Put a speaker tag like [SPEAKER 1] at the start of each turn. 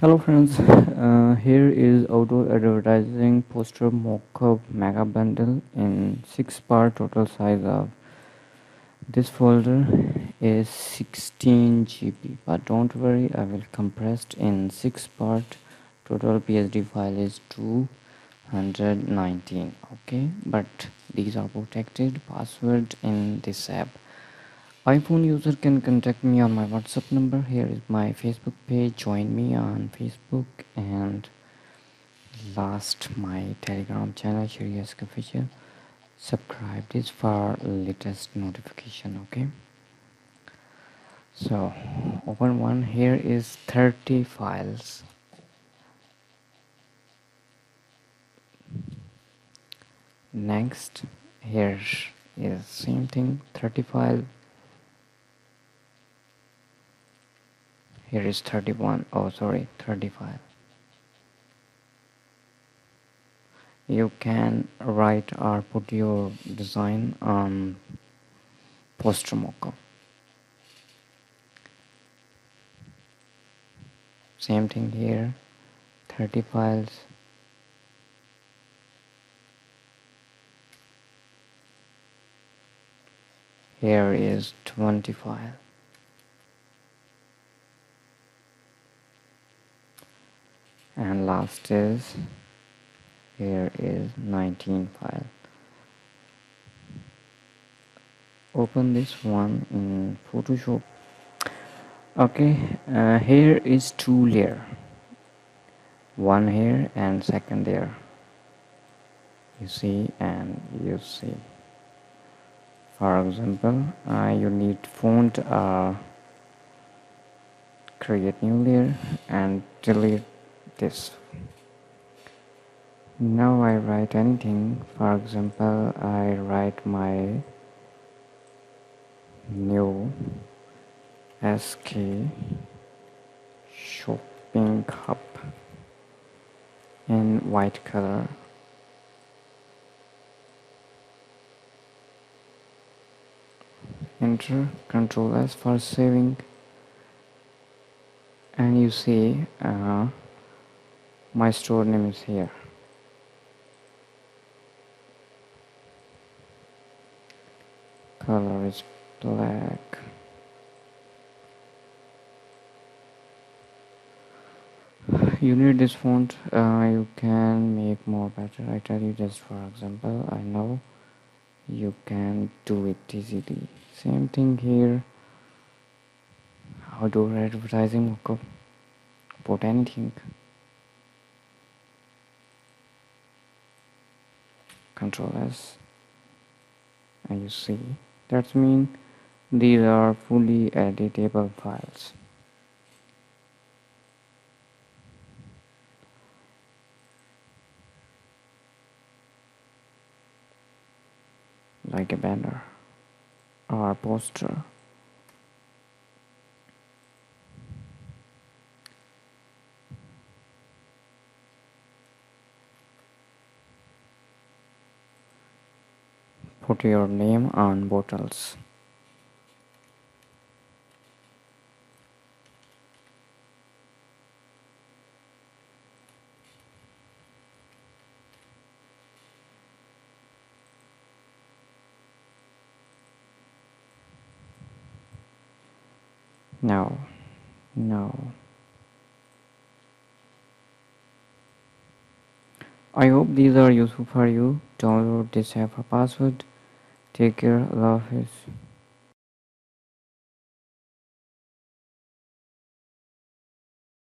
[SPEAKER 1] Hello friends, here is outdoor advertising poster mockup mega bundle in 6 part. Total size of this folder is 16 GB, but don't worry, I will compress it in 6 part. Total PSD file is 219. Okay, but these are protected password in this app. iPhone user can contact me on my WhatsApp number. Here is my Facebook page. Join me on Facebook, and last my Telegram channel Sheri official. Subscribe this for latest notification. Okay, so open one. Here is 30 files. Next, here is same thing, 30 file. Here is 31. Oh sorry, 35. You can write or put your design on poster mockup. Same thing here, 30 files. Here is 20 file. And last is, here is 19 file. Open this one in Photoshop. Okay, here is 2 layer, one here and second there. You see, and you see. For example, you need font, create new layer and delete this. Now I write anything. For example, I write my new SK shopping hub in white color. Enter, Control S for saving, and you see my store name is here. Color is black. You need this font, you can make more better. I tell you, just for example, I know you can do it easily. Same thing here, outdoor advertising mockup, put anything. Control S, and you see, that means these are fully editable files. Like a banner or a poster. Put your name on bottles. No. I hope these are useful for you. Download this app for password. Take care. Allah Hafiz.